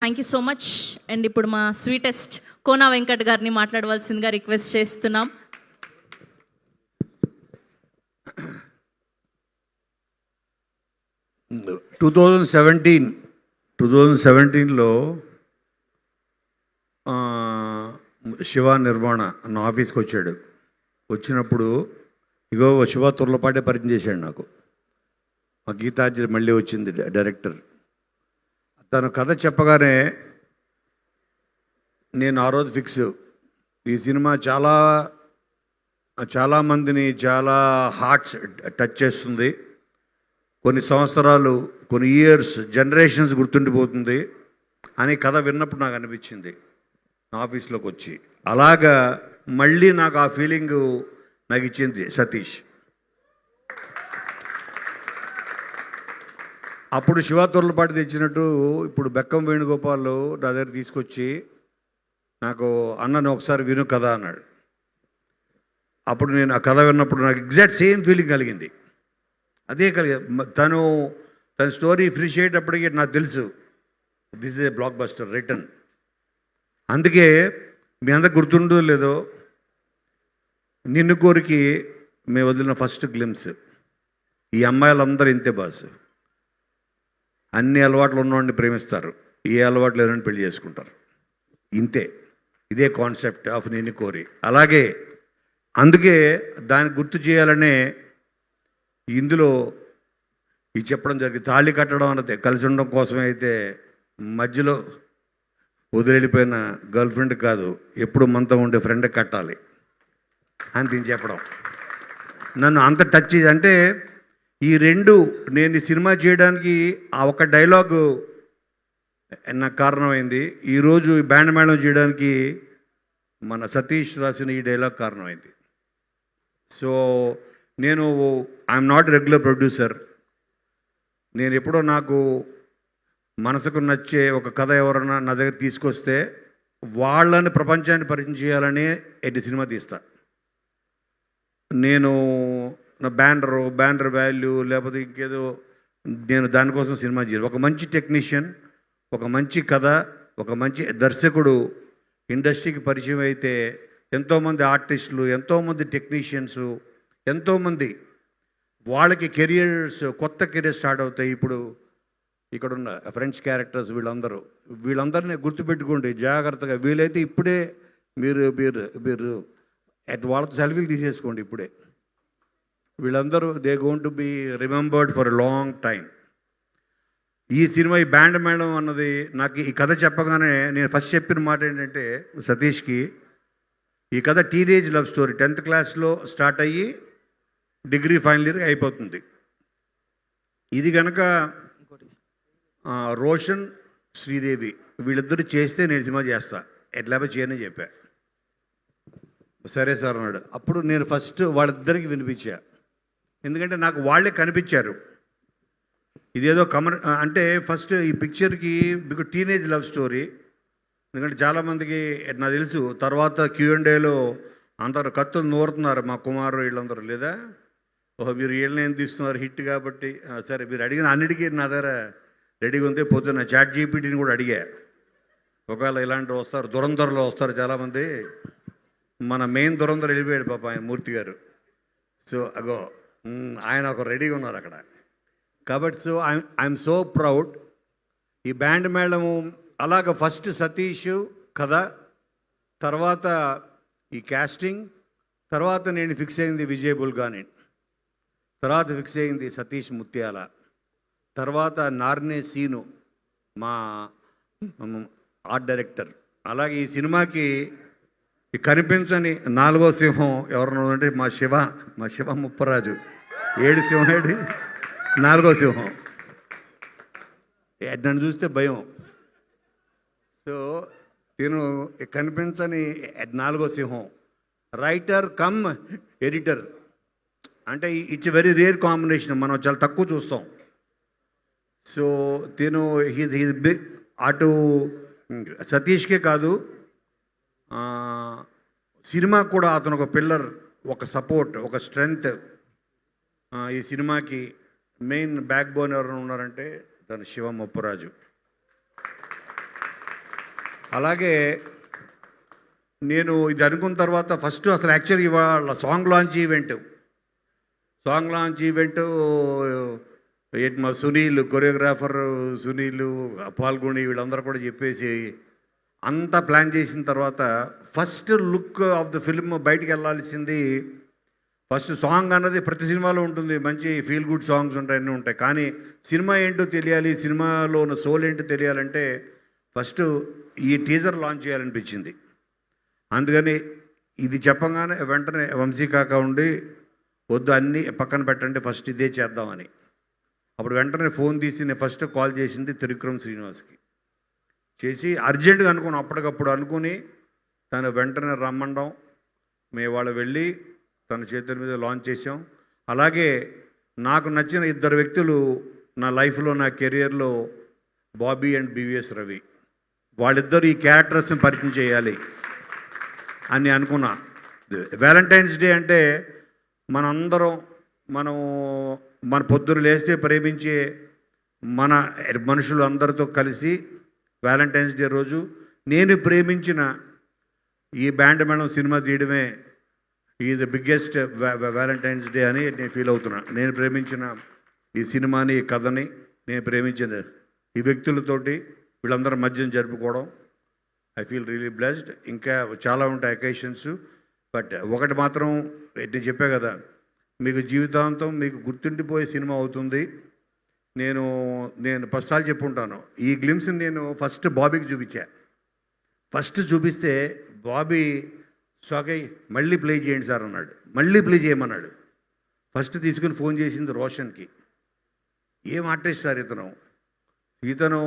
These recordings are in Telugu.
Thank you so much. And ఇప్పుడు మా స్వీటెస్ట్ కోనా వెంకట్ గారిని మాట్లాడవలసిందిగా రిక్వెస్ట్ చేస్తున్నాం. టూ థౌజండ్ సెవెంటీన్లో శివ నిర్వాణ నా ఆఫీస్కి వచ్చాడు. వచ్చినప్పుడు ఇగో శివ తుర్లపాటే పరిచయం చేశాడు నాకు. మా గీతాంజలి మళ్ళీ వచ్చింది డైరెక్టర్. తను కథ చెప్పగానే నేను ఆ రోజు ఫిక్స్, ఈ సినిమా చాలామందిని చాలా హార్ట్స్ టచ్ చేస్తుంది, కొన్ని సంవత్సరాలు, కొన్ని ఇయర్స్, జనరేషన్స్ గుర్తుండిపోతుంది అని కథ విన్నప్పుడు నాకు అనిపించింది నా ఆఫీస్లోకి వచ్చి. అలాగా మళ్ళీ నాకు ఆ ఫీలింగు నాకు ఇచ్చింది సతీష్. అప్పుడు శివ తుర్లపాటి తెచ్చినట్టు ఇప్పుడు బెక్కం వేణుగోపాల్ నా దగ్గర తీసుకొచ్చి నాకు అన్నను ఒకసారి విను కథ అన్నాడు. అప్పుడు నేను ఆ కథ విన్నప్పుడు నాకు ఎగ్జాక్ట్ సేమ్ ఫీలింగ్ కలిగింది. అదే తన స్టోరీ ఫినిష్ అయ్యేటప్పటికి నాకు తెలుసు this is a block buster return. అందుకే మీ అందరికి గుర్తుండో లేదో, నిన్ను కోరికి మేము వదిలిన ఫస్ట్ గ్లిమ్స్, ఈ అమ్మాయిలందరూ ఇంతే బాస్, అన్ని అలవాట్లు ఉన్నవాడిని ప్రేమిస్తారు, ఏ అలవాట్లు లేదని పెళ్లి చేసుకుంటారు, ఇంతే. ఇదే కాన్సెప్ట్ ఆఫ్ నిన్ను కోరి. అలాగే అందుకే దాన్ని గుర్తు చేయాలనే ఇందులో ఇది చెప్పడం జరిగింది. తాళి కట్టడం అన్నది కలిసి ఉండడం కోసమే, అయితే మధ్యలో వదిలిపోయిన గర్ల్ ఫ్రెండ్ కాదు, ఎప్పుడు మనతో ఉండే ఫ్రెండ్ కట్టాలి అని దీన్ని చెప్పడం నన్ను అంత టచ్. అంటే ఈ రెండు నేను ఈ సినిమా చేయడానికి ఆ ఒక డైలాగు నాకు కారణమైంది. ఈరోజు ఈ బ్యాండ్ మేళం చేయడానికి మన సతీష్ రాసిన ఈ డైలాగ్ కారణమైంది. సో నేను ఐఎమ్ నాట్ రెగ్యులర్ ప్రొడ్యూసర్. నేను ఎప్పుడో నాకు మనసుకు నచ్చే ఒక కథ ఎవరన్నా నా దగ్గర తీసుకొస్తే వాళ్ళని ప్రపంచాన్ని పరిచయం చేయాలని ఎట్టి సినిమా తీస్తా. నేను నా బ్యానర్ వాల్యూ లేకపోతే ఇంకేదో నేను దానికోసం సినిమా చేయను. ఒక మంచి టెక్నీషియన్, ఒక మంచి కథ, ఒక మంచి దర్శకుడు ఇండస్ట్రీకి పరిచయం అయితే ఎంతోమంది ఆర్టిస్టులు, ఎంతోమంది టెక్నీషియన్స్, ఎంతోమంది వాళ్ళకి కెరియర్స్, కొత్త కెరియర్ స్టార్ట్ అవుతాయి. ఇప్పుడు ఇక్కడున్న ఫ్రెండ్స్ క్యారెక్టర్స్ వీళ్ళందరినీ గుర్తుపెట్టుకోండి జాగ్రత్తగా. వీలైతే ఇప్పుడే మీరు మీరు మీరు వాళ్ళతో సెల్ఫీలు తీసేసుకోండి ఇప్పుడే. వీళ్ళందరూ they going to be remembered for a long time. ఈ సినిమా ఈ బ్యాండ్ మేళం అన్నది నాకు ఈ కథ చెప్పగానే నేను ఫస్ట్ చెప్పిన మాట ఏంటంటే సతీష్కి, ఈ కథ టీనేజ్ లవ్ స్టోరీ. 10th క్లాస్లో స్టార్ట్ అయ్యి డిగ్రీ ఫైనల్ ఇయర్ అయిపోతుంది. ఇది కనుక రోషన్, శ్రీదేవి వీళ్ళిద్దరు చేస్తే నేను సినిమా చేస్తా, ఎట్లా చేయని చెప్పా. సరే సార్ అన్నాడు. అప్పుడు నేను ఫస్ట్ వాళ్ళిద్దరికి వినిపించా, ఎందుకంటే నాకు వాళ్ళే కనిపించారు. ఇదేదో అంటే ఫస్ట్ ఈ పిక్చర్కి మీకు టీనేజ్ లవ్ స్టోరీ, ఎందుకంటే చాలామందికి నాకు తెలుసు తర్వాత Q&Aలో అందరు కత్తులు నూరుతున్నారు మా కుమారు వీళ్ళందరూ, లేదా ఓహో మీరు వీళ్ళని ఏం తీస్తున్నారు హిట్ కాబట్టి. సరే మీరు అడిగిన అన్నిటికీ నా దగ్గర రెడీగా ఉంది. పొద్దున్న ChatGPTని కూడా అడిగా, ఒకవేళ ఇలాంటివి వస్తారు, దురంధరలో వస్తారు చాలామంది. మన మెయిన్ దురంధర వెళ్ళిపోయాడు పాప ఆయన మూర్తి గారు. సో అగో ఆయన ఒక రెడీగా ఉన్నారు అక్కడ. కాబట్టి సో ఐఎమ్ సో ప్రౌడ్. ఈ బ్యాండ్ మేళము అలాగ ఫస్ట్ సతీష్ కథ, తర్వాత ఈ క్యాస్టింగ్, తర్వాత నేను ఫిక్స్ అయింది విజయ్ బుల్గాని, తర్వాత ఫిక్స్ అయింది సతీష్ ముత్యాల, తర్వాత నార్నే సీను మా ఆర్ట్ డైరెక్టర్. అలాగే ఈ సినిమాకి కనిపించని 4వ సింహం ఎవరన్నా అంటే మా శివ ముప్పరాజు. 7 సింహం 4వ సింహం. నన్ను చూస్తే భయం. సో నేను కనిపించని 4వ సింహం, రైటర్ కమ్ ఎడిటర్. అంటే ఇట్స్ వెరీ రేర్ కాంబినేషన్, మనం చాలా తక్కువ చూస్తాం. సో తిను హీజ్ బిగ్. అటు సతీష్కే కాదు, సినిమా కూడా అతను ఒక పిల్లర్, ఒక సపోర్ట్, ఒక స్ట్రెంగ్త్. ఈ సినిమాకి మెయిన్ బ్యాక్ బోన్ ఎవరైనా ఉన్నారంటే తను శివ ముప్పరాజు. అలాగే నేను ఇది అనుకున్న తర్వాత ఫస్ట్ అసలు యాక్చువల్లీ ఇవాళ సాంగ్ లాంచ్ ఈవెంట్ మా సునీల్ కొరియోగ్రాఫర్ సునీల్ పాల్గొని వీళ్ళందరూ కూడా చెప్పేసి అంతా ప్లాన్ చేసిన తర్వాత first look of the film బయటికి వెళ్ళాల్సింది ఫస్ట్ సాంగ్ అన్నది ప్రతి సినిమాలో ఉంటుంది, మంచి ఫీల్ గుడ్ సాంగ్స్ ఉంటాయి, అన్నీ ఉంటాయి. కానీ సినిమా ఏంటో తెలియాలి, సినిమాలో ఉన్న సోల్ ఏంటో తెలియాలంటే ఫస్ట్ ఈ టీజర్ లాంచ్ చేయాలనిపించింది. అందుకని ఇది చెప్పగానే వెంటనే వంశీ కాక ఉండి వద్దు అన్నీ పక్కన పెట్టండి ఫస్ట్ ఇదే చేద్దామని. అప్పుడు వెంటనే ఫోన్ తీసి నేను ఫస్ట్ కాల్ చేసింది త్రివిక్రమ్ శ్రీనివాస్కి చేసి అర్జెంటుగా అప్పటికప్పుడు అనుకుని తను వెంటనే రమ్మండం, మేము వాళ్ళు వెళ్ళి తన చేతుల మీద లాంచ్ చేసాం. అలాగే నాకు నచ్చిన ఇద్దరు వ్యక్తులు నా లైఫ్లో నా కెరియర్లో బాబీ అండ్ బివిఎస్ రవి, వాళ్ళిద్దరు ఈ క్యారెక్టర్స్ని పరిచయం చేయాలి అని అనుకున్నా. వ్యాలంటైన్స్ డే అంటే మనందరం మన పొద్దున లేస్తే ప్రేమించే మన మనుషులు అందరితో కలిసి వ్యాలంటైన్స్ డే రోజు నేను ప్రేమించిన ఈ బ్యాండ్ మేడం సినిమా తీయడమే is the biggest Valentine's day అని నేను ఫీల్ అవుతున్నా. నేను ప్రేమించిన ఈ సినిమాని, ఈ కథని, నేను ప్రేమించిన ఈ వ్యక్తులతోటి వీళ్ళందరి మధ్యన జరుపుకోవడం ఐ ఫీల్ రియలీ బ్లెస్డ్. ఇంకా చాలా ఉంటాయి అకేషన్స్, బట్ ఒకటి మాత్రం నేను చెప్పా కదా, మీకు జీవితాంతం మీకు గుర్తుండిపోయే సినిమా అవుతుంది. నేను ఫస్ట్సార్లు చెప్పుంటాను, ఈ గ్లిమ్స్ని నేను ఫస్ట్ బాబీకి చూపిస్తే బాబీ షాకై మళ్ళీ ప్లే చేయండి సార్ అన్నాడు, మళ్ళీ ప్లే చేయమన్నాడు. ఫస్ట్ తీసుకుని ఫోన్ చేసింది రోషన్కి, ఏం ఆర్టిస్ట్ సార్ ఇతను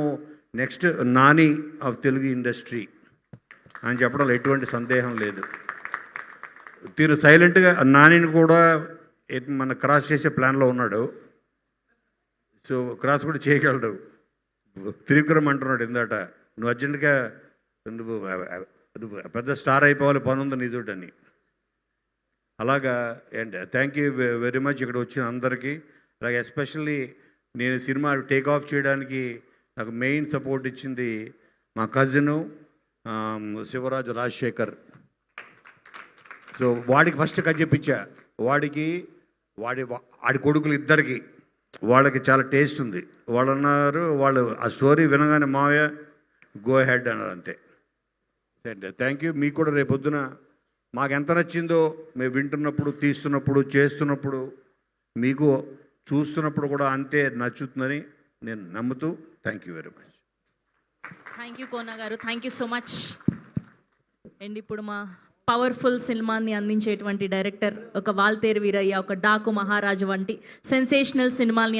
next Nani of Telugu industry అని చెప్పడంలో ఎటువంటి సందేహం లేదు. తీరు సైలెంట్గా నానిని కూడా మన క్రాస్ చేసే ప్లాన్లో ఉన్నాడు. సో క్రాస్ కూడా చేయగలడు. త్రివిక్రమ్ అంటున్నాడు ఇందాట, నువ్వు అర్జెంటుగా నువ్వు పెద్ద స్టార్ అయిపోవాలి, పని ఉంది నీతోటని. అలాగా. And thank you very much ఇక్కడ వచ్చిన అందరికీ. అలాగే ఎస్పెషల్లీ నేను సినిమా టేక్ ఆఫ్ చేయడానికి నాకు మెయిన్ సపోర్ట్ ఇచ్చింది మా కజిను శివరాజు రాజశేఖర్. సో వాడికి ఫస్ట్ కథ చెప్పించా, వాడి కొడుకులు ఇద్దరికి వాళ్ళకి చాలా టేస్ట్ ఉంది. వాళ్ళు అన్నారు, వాళ్ళు ఆ స్టోరీ వినగానే మావయ్య గో హెడ్ అన్నారు, అంతే. Thank you. మీకు కూడా రేపొద్దున మాకు ఎంత నచ్చిందో మేము వింటున్నప్పుడు, తీస్తున్నప్పుడు, చేస్తున్నప్పుడు, మీకు చూస్తున్నప్పుడు కూడా అంతే నచ్చుతుందని నేను నమ్ముతూ thank you very much. Thank you Kona గారు, thank you so much. And ఇప్పుడు మా పవర్ఫుల్ సినిమాని అందించేటువంటి డైరెక్టర్, ఒక వాల్తేరు వీరయ్య, ఒక డాకు మహారాజు వంటి సెన్సేషనల్ సినిమాల్ని